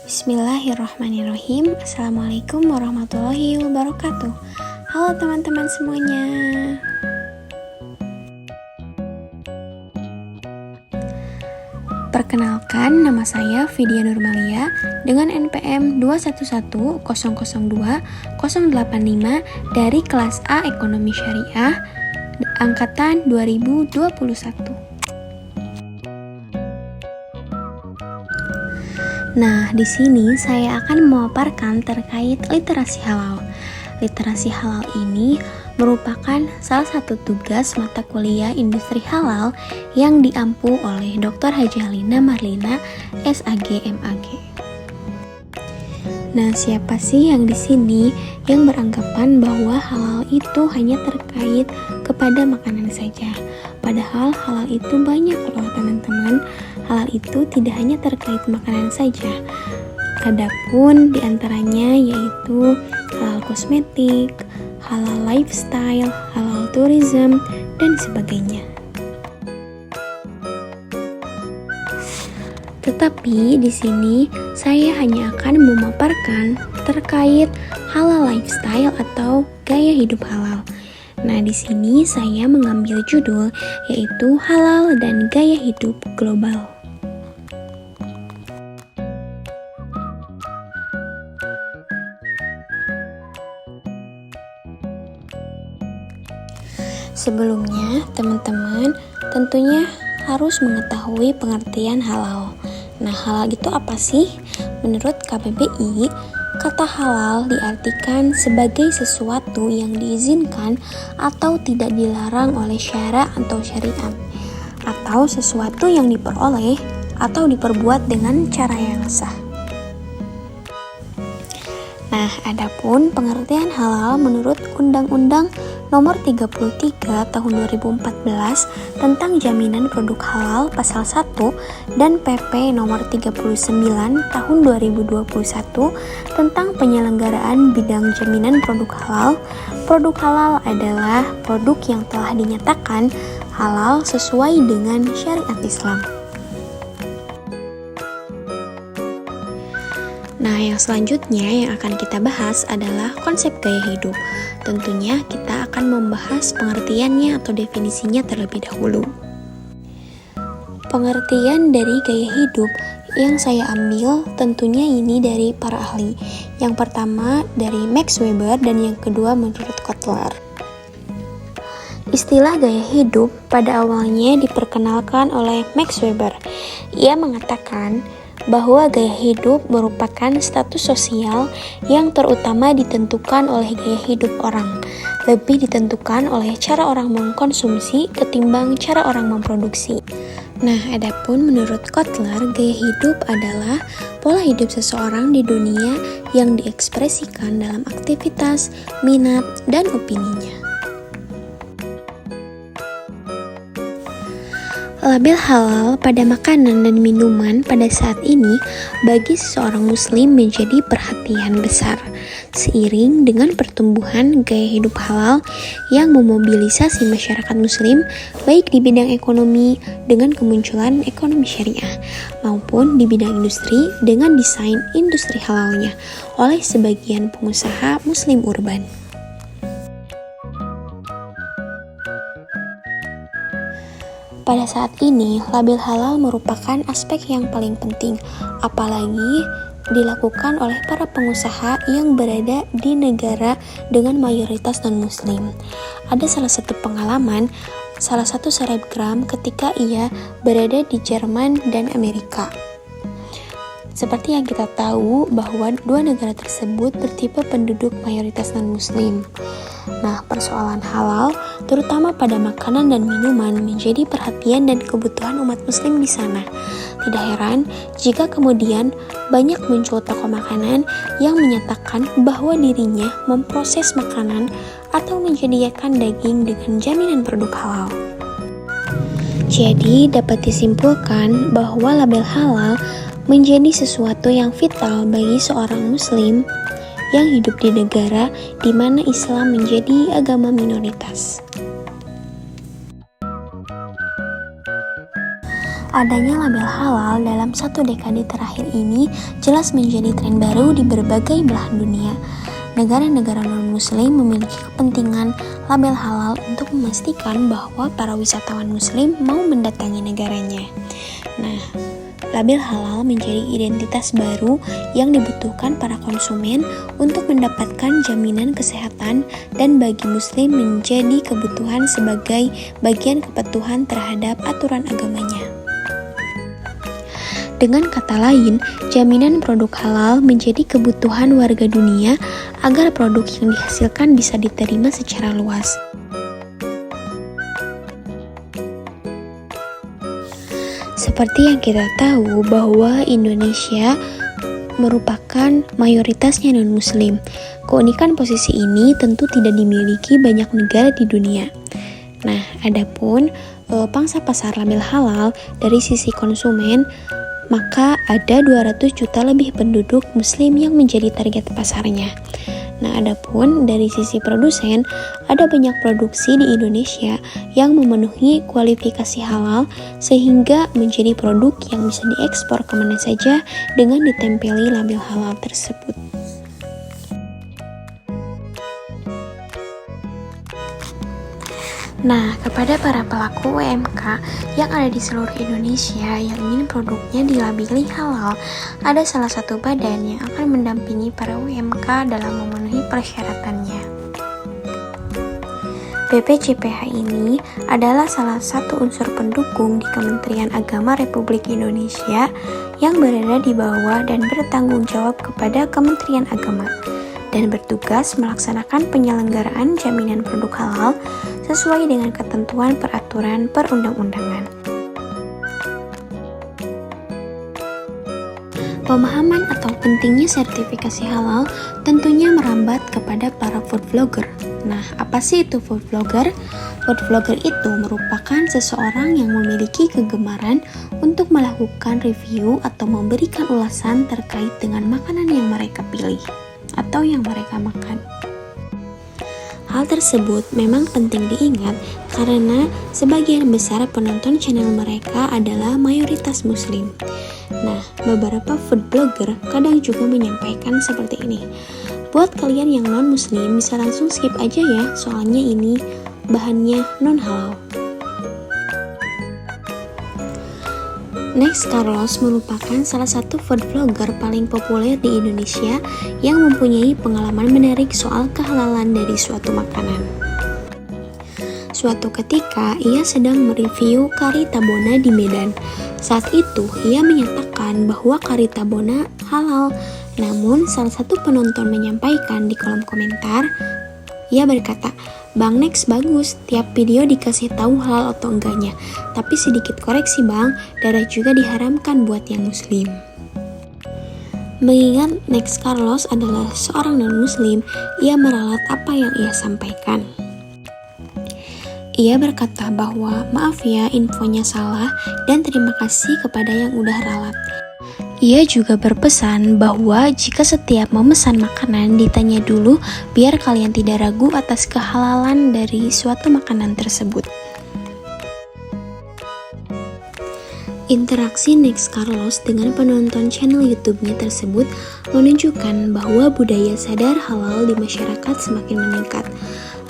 Bismillahirrahmanirrahim. Assalamualaikum warahmatullahi wabarakatuh. Halo teman-teman semuanya. Perkenalkan, nama saya Vidya Nurmalia dengan NPM 211002-085 dari kelas A Ekonomi Syariah angkatan 2021. Nah, di sini saya akan memaparkan terkait literasi halal. Literasi halal ini merupakan salah satu tugas mata kuliah industri halal yang diampu oleh Dr. Haji Halina Marlina, SAG MAG. Nah, siapa sih yang di sini yang beranggapan bahwa halal itu hanya terkait kepada makanan saja? Padahal halal itu banyak loh teman-teman. Halal itu tidak hanya terkait makanan saja. Adapun diantaranya yaitu halal kosmetik, halal lifestyle, halal tourism, dan sebagainya. Tetapi di sini saya hanya akan memaparkan terkait halal lifestyle atau gaya hidup halal. Nah, di sini saya mengambil judul yaitu halal dan gaya hidup global. Sebelumnya, teman-teman tentunya harus mengetahui pengertian halal. Nah, halal itu apa sih? Menurut KBBI, kata halal diartikan sebagai sesuatu yang diizinkan atau tidak dilarang oleh syara atau syariat, atau sesuatu yang diperoleh atau diperbuat dengan cara yang sah. Nah, adapun pengertian halal menurut Undang-Undang Nomor 33 Tahun 2014 tentang Jaminan Produk Halal Pasal 1 dan PP Nomor 39 Tahun 2021 tentang penyelenggaraan bidang jaminan produk halal. Produk halal adalah produk yang telah dinyatakan halal sesuai dengan syariat Islam. Nah, yang selanjutnya yang akan kita bahas adalah konsep gaya hidup. Tentunya kita akan membahas pengertiannya atau definisinya terlebih dahulu. Pengertian dari gaya hidup yang saya ambil tentunya ini dari para ahli. Yang pertama dari Max Weber dan yang kedua menurut Kotler. Istilah gaya hidup pada awalnya diperkenalkan oleh Max Weber. Ia mengatakan bahwa gaya hidup merupakan status sosial yang terutama ditentukan oleh gaya hidup orang, lebih ditentukan oleh cara orang mengkonsumsi ketimbang cara orang memproduksi. Nah, adapun menurut Kotler, gaya hidup adalah pola hidup seseorang di dunia yang diekspresikan dalam aktivitas, minat, dan opininya. Label halal pada makanan dan minuman pada saat ini bagi seseorang muslim menjadi perhatian besar seiring dengan pertumbuhan gaya hidup halal yang memobilisasi masyarakat muslim baik di bidang ekonomi dengan kemunculan ekonomi syariah maupun di bidang industri dengan desain industri halalnya oleh sebagian pengusaha muslim urban. Pada saat ini, label halal merupakan aspek yang paling penting, apalagi dilakukan oleh para pengusaha yang berada di negara dengan mayoritas non-muslim. Ada salah satu pengalaman, salah satu selebgram ketika ia berada di Jerman dan Amerika. Seperti yang kita tahu bahwa dua negara tersebut bertipe penduduk mayoritas non-muslim. Nah, persoalan halal, terutama pada makanan dan minuman, menjadi perhatian dan kebutuhan umat muslim di sana. Tidak heran jika kemudian banyak muncul toko makanan yang menyatakan bahwa dirinya memproses makanan atau menyediakan daging dengan jaminan produk halal. Jadi, dapat disimpulkan bahwa label halal menjadi sesuatu yang vital bagi seorang muslim yang hidup di negara di mana Islam menjadi agama minoritas. Adanya label halal dalam 1 dekade terakhir ini jelas menjadi tren baru di berbagai belahan dunia. Negara-negara non-muslim memiliki kepentingan label halal untuk memastikan bahwa para wisatawan muslim mau mendatangi negaranya. Nah, label halal menjadi identitas baru yang dibutuhkan para konsumen untuk mendapatkan jaminan kesehatan dan bagi muslim menjadi kebutuhan sebagai bagian kepatuhan terhadap aturan agamanya. Dengan kata lain, jaminan produk halal menjadi kebutuhan warga dunia agar produk yang dihasilkan bisa diterima secara luas. Seperti yang kita tahu bahwa Indonesia merupakan mayoritasnya non-muslim. Keunikan posisi ini tentu tidak dimiliki banyak negara di dunia. Nah, adapun pangsa pasar label halal dari sisi konsumen, maka ada 200 juta lebih penduduk muslim yang menjadi target pasarnya. Nah, adapun dari sisi produsen, ada banyak produksi di Indonesia yang memenuhi kualifikasi halal sehingga menjadi produk yang bisa diekspor kemana saja dengan ditempeli label halal tersebut. Nah, kepada para pelaku UMK yang ada di seluruh Indonesia yang ingin produknya dilabeli halal, ada salah satu badan yang akan mendampingi para UMK dalam memenuhi persyaratannya. BPJPH ini adalah salah satu unsur pendukung di Kementerian Agama Republik Indonesia yang berada di bawah dan bertanggung jawab kepada Kementerian Agama dan bertugas melaksanakan penyelenggaraan jaminan produk halal sesuai dengan ketentuan peraturan perundang-undangan. Pemahaman atau pentingnya sertifikasi halal tentunya merambat kepada para food blogger. Nah, apa sih itu food blogger? Food blogger itu merupakan seseorang yang memiliki kegemaran untuk melakukan review atau memberikan ulasan terkait dengan makanan yang mereka pilih atau yang mereka makan. Hal tersebut memang penting diingat karena sebagian besar penonton channel mereka adalah mayoritas muslim. Nah, beberapa food blogger kadang juga menyampaikan seperti ini. Buat kalian yang non-muslim bisa langsung skip aja ya, soalnya ini bahannya non-halal. Next Carlos merupakan salah satu food vlogger paling populer di Indonesia yang mempunyai pengalaman menarik soal kehalalan dari suatu makanan. Suatu ketika, ia sedang mereview kari tabona di Medan. Saat itu, ia menyatakan bahwa kari tabona halal. Namun, salah satu penonton menyampaikan di kolom komentar, ia berkata, "Bang Next bagus, tiap video dikasih tahu halal atau enggaknya. Tapi sedikit koreksi bang, darah juga diharamkan buat yang muslim." Mengingat Next Carlos adalah seorang non-muslim, ia meralat apa yang ia sampaikan. Ia berkata bahwa, "Maaf ya, infonya salah dan terima kasih kepada yang udah ralat." Ia juga berpesan bahwa jika setiap memesan makanan ditanya dulu biar kalian tidak ragu atas kehalalan dari suatu makanan tersebut. Interaksi Next Carlos dengan penonton channel YouTube-nya tersebut menunjukkan bahwa budaya sadar halal di masyarakat semakin meningkat.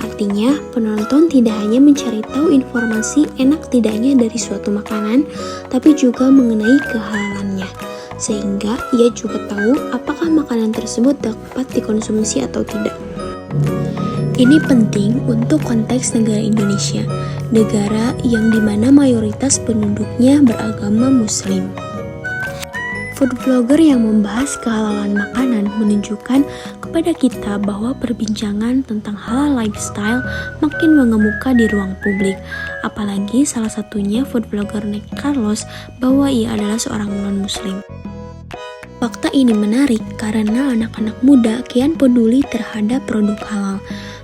Artinya, penonton tidak hanya mencari tahu informasi enak tidaknya dari suatu makanan, tapi juga mengenai kehalalannya. Sehingga ia juga tahu apakah makanan tersebut dapat dikonsumsi atau tidak. Ini penting untuk konteks negara Indonesia, negara yang dimana mayoritas penduduknya beragama Muslim. Food blogger yang membahas kehalalan makanan menunjukkan kepada kita bahwa perbincangan tentang halal lifestyle makin mengemuka di ruang publik. Apalagi salah satunya food blogger Next Carlos bahwa ia adalah seorang non-muslim. Fakta ini menarik karena anak-anak muda kian peduli terhadap produk halal.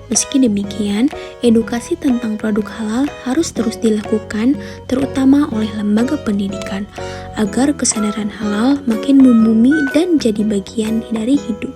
Meski demikian, edukasi tentang produk halal harus terus dilakukan, terutama oleh lembaga pendidikan, agar kesadaran halal makin membumi dan jadi bagian dari hidup.